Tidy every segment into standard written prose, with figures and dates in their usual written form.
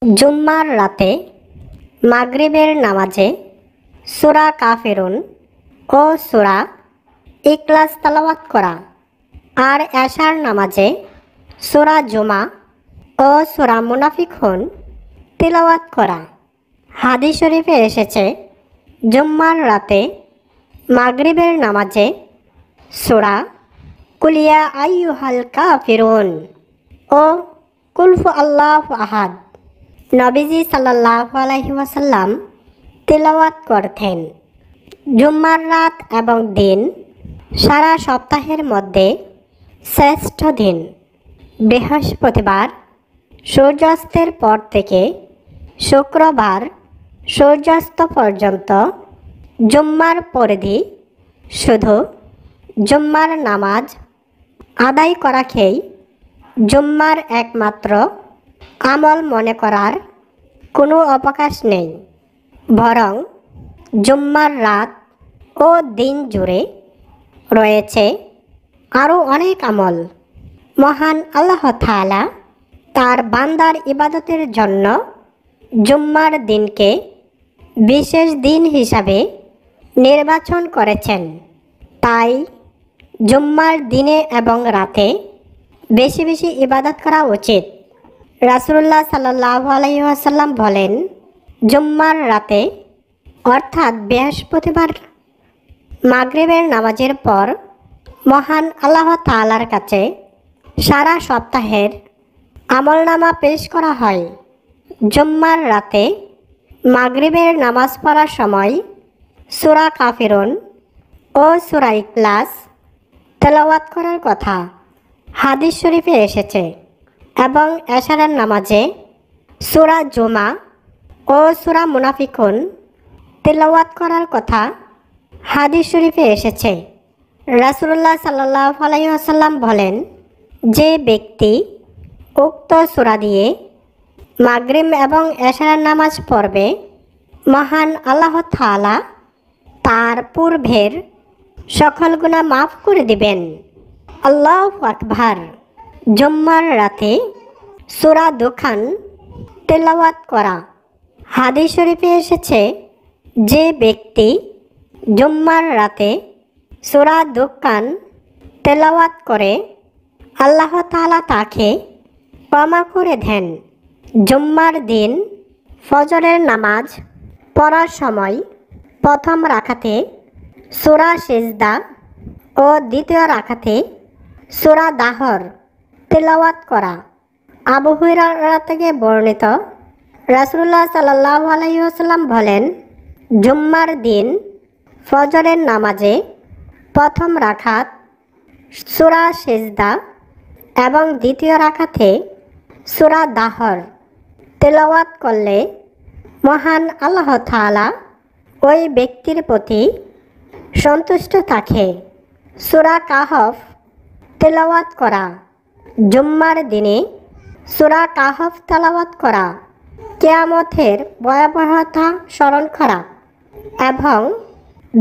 জুম্মার রাতে মাগরিবের নামাজে সূরা কাফিরুন ও সূরা ইখলাস তেলাওয়াত করা আর এশার নামাজে সূরা জুমা ও সূরা মুনাফিকুন তেলাওয়াত করা। হাদিস শরীফে এসেছে, জুম্মার রাতে মাগরিবের নামাজে সূরা কুলিয়া আইয়ুহাল কাফিরুন ও কুলহু আল্লাহু আহাদ নবীজি সাল্লাল্লাহু আলাইহি ওয়াসাল্লাম তেলাওয়াত করতেন। জুম্মার রাত এবং দিন সারা সপ্তাহের মধ্যে শ্রেষ্ঠ দিন। বৃহস্পতিবার সূর্যাস্তের পর থেকে শুক্রবার সূর্যাস্ত পর্যন্ত জুম্মার পরিধি শুধু জুম্মার নামাজ আদায় করাকেই জুম্মার একমাত্র আমল মনে করার কোনো অবকাশ নেই, বরং জুম্মার রাত ও দিন জুড়ে রয়েছে আরও অনেক আমল। মহান আল্লাহ তাআলা তার বান্দার ইবাদতের জন্য জুম্মার দিনকে বিশেষ দিন হিসাবে নির্বাচন করেছেন। তাই জুম্মার দিনে এবং রাতে বেশি বেশি ইবাদত করা উচিত। রাসূলুল্লাহ সাল্লাল্লাহু আলাইহি ওয়াসাল্লাম বলেন, জুম্মার রাতে অর্থাৎ বৃহস্পতিবার মাগরিবের নামাজের পর মহান আল্লাহ তাআলার কাছে সারা সপ্তাহের আমলনামা পেশ করা হয়। জুম্মার রাতে মাগরিবের নামাজ পড়ার সময় সূরা কাফিরুন ও সূরা ইখলাস তেলাওয়াত করার কথা হাদিস শরীফে এসেছে এবং এশারের নামাজে সূরা জুমা ও সূরা মুনাফিকুন তেলাওয়াত করার কথা হাদিস শরীফে এসেছে। রাসূলুল্লাহ সাল্লাল্লাহু আলাইহি ওয়াসাল্লাম বলেন, যে ব্যক্তি উক্ত সূরা দিয়ে মাগরিব এবং এশারের নামাজ পড়বে, মহান আল্লাহ তাআলা তার পূর্বের সকল গুনাহ মাফ করে দিবেন। আল্লাহু আকবার। জুম্মার রাতে সূরা দুখান তেলাওয়াত করা হাদিস শরীফে এসেছে, যে ব্যক্তি জুম্মার রাতে সূরা দুখান তেলাওয়াত করে আল্লাহ তাআলা তাকে ক্ষমা করে দেন। জুম্মার দিন ফজরের নামাজ পড়ার সময় প্রথম রাকাতে সূরা সিজদা ও দ্বিতীয় রাকাতে সূরা দাহর তেলাওয়াত করা। আবু হুরায়রা থেকে বর্ণিত, রাসূলুল্লাহ সাল্লাল্লাহু আলাইহি ওয়াসাল্লাম বলেন, জুম্মার দিন ফজরের নামাজে প্রথম রাকাত সূরা সিজদা এবং দ্বিতীয় রাকাতে সূরা দাহর তেলাওয়াত করলে মহান আল্লাহ তাআলা ওই ব্যক্তির প্রতি সন্তুষ্ট থাকে। সূরা কাহফ তেলাওয়াত করা। জুম্মার দিনে সূরা কাহফ তেলাওয়াত করা কিয়ামতের ভয়াবহতা স্মরণ করা এবং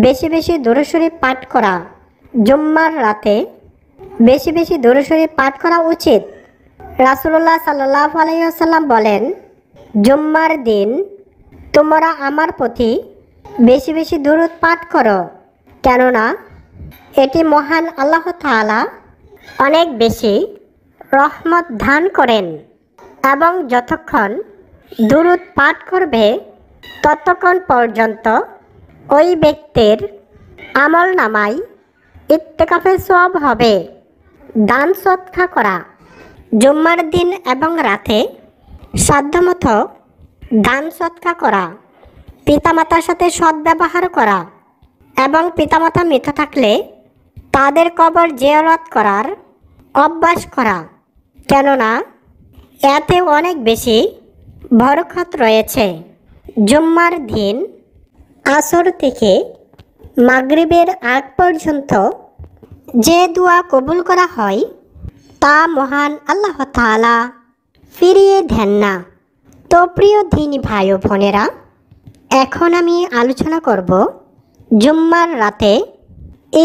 বেশি বেশি দুরূদ শরীফ পাঠ করা। জুম্মার রাতে বেশি বেশি দুরূদ শরীফ পাঠ করা উচিত। রাসূলুল্লাহ সাল্লাল্লাহু আলাইহি ওয়াসাল্লাম বলেন, জুম্মার দিন তোমরা আমার প্রতি বেশি বেশি দুরূদ পাঠ করো, কেননা এটি মহান আল্লাহ তাআলা অনেক বেশি রহমত দান করেন এবং যতক্ষণ দুরূদ পাঠ করবে ততক্ষণ পর্যন্ত ওই ব্যক্তির আমল নামায় ইত্তেকাফের সওয়াব হবে। দান সদকা করা। জুম্মার দিন এবং রাতে সাধ্যমতো দান সদকা করা, পিতামাতার সাথে সদ্ব্যবহার করা এবং পিতামাতা মৃত থাকলে তাদের কবর জিয়ারত করার অভ্যাস করা, কেননা এতে অনেক বেশি বরকত রয়েছে। জুম্মার দিন আসর থেকে মাগরিবের আগ পর্যন্ত যে দোয়া কবুল করা হয় তা মহান আল্লাহ তাআলা ফিরিয়ে দেন না। তো প্রিয় দ্বীনি ভাই ও বোনেরা, এখন আমি আলোচনা করব জুম্মার রাতে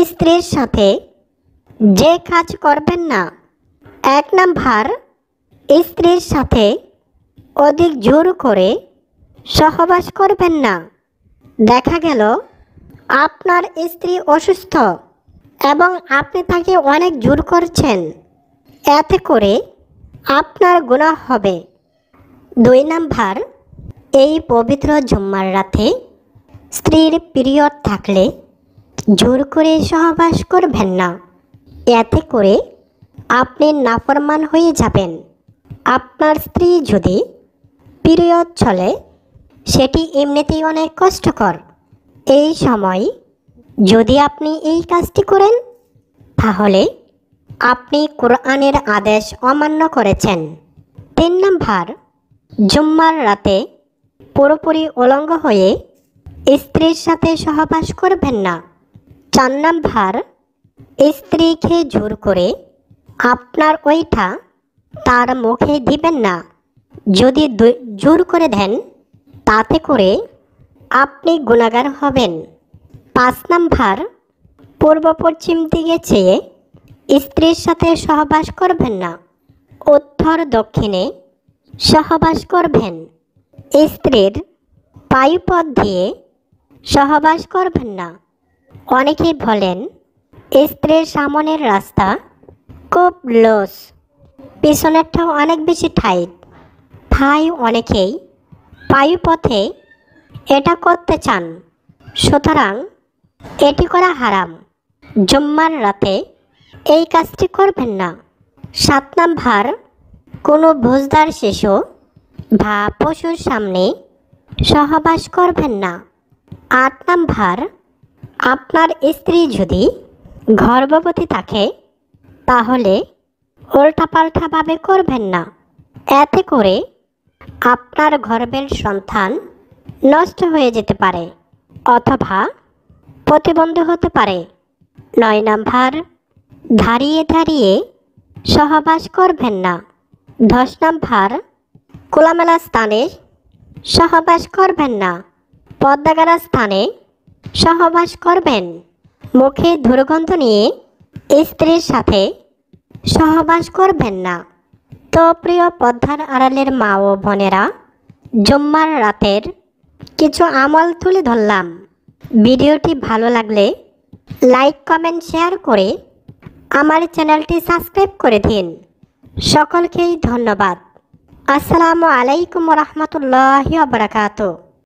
স্ত্রীর সাথে যে কাজ করবেন না। 1 নাম্বার, স্ত্রীর সাথে অধিক জোর করে সহবাস করবেন না। দেখা গেল আপনার স্ত্রী অসুস্থ এবং আপনি তাকে অনেক জোর করছেন, এতে করে আপনার গুনাহ হবে। 2 নাম্বার, এই পবিত্র জুম্মার রাতে স্ত্রীর পিরিয়ড থাকলে জোর করে সহবাস করবেন না, এতে করে আপনি নাফরমান হয়ে যাবেন। আপনার স্ত্রী যদি পিরিয়ড চলে, সেটি এমনিতেই অনেক কষ্টকর। এই সময় যদি আপনি এই কাজটি করেন, তাহলে আপনি কোরআনের আদেশ অমান্য করেছেন। 3 নাম্বার, জুম্মার রাতে পুরোপুরি উলঙ্গ হয়ে স্ত্রীর সাথে সহবাস করবেন না। 4 নাম্বার, স্ত্রীকে জোর করে আপনার ওইটা তার মুখে দিবেন না। যদি জোর করে দেন, তাতে করে আপনি গুনাহগার হবেন। 5 নাম্বার, পূর্ব পশ্চিম দিকে চেয়ে স্ত্রীর সাথে সহবাস করবেন না। উত্তর দক্ষিণে সহবাস করবেন। স্ত্রীর পায়ুপথ দিয়ে সহবাস করবেন না। অনেকেই বলেন স্ত্রীর সামনের রাস্তা খুব লস, পিছনেরটাও অনেক বেশি টাইট, তাই অনেকেই পায়ুপথে এটা করতে চান। সুতরাং এটি করা হারাম। জুম্মার রাতে এই কাজটি করবেন না। 7 নাম্বার, কোনো ভোজদার শিশু বা পশুর সামনে সহবাস করবেন না। 8 নাম্বার, আপনার স্ত্রী যদি গর্ভবতী থাকে, তাহলে উল্টাপাল্টাভাবে করবেন না, এতে করে আপনার গর্ভের সন্তান নষ্ট হয়ে যেতে পারে অথবা প্রতিবন্ধী হতে পারে। 9 নাম্বার, দাঁড়িয়ে দাঁড়িয়ে সহবাস করবেন না। 10 নাম্বার, খোলামেলা স্থানে সহবাস করবেন না। পর্দাগারা স্থানে সহবাস করবেন। মুখে দুর্গন্ধ নিয়ে স্ত্রীর সাথে সহবাস করবেন না। তো প্রিয় পর্দার আড়ালের মা ও বোনেরা, জুম্মার রাতের কিছু আমল তুলে ধরলাম। ভিডিওটি ভালো লাগলে লাইক, কমেন্ট, শেয়ার করে আমার চ্যানেলটি সাবস্ক্রাইব করে দিন। সকলকেই ধন্যবাদ। আসসালামু আলাইকুম রহমতুল্লাহি ওয়া বারাকাতুহু।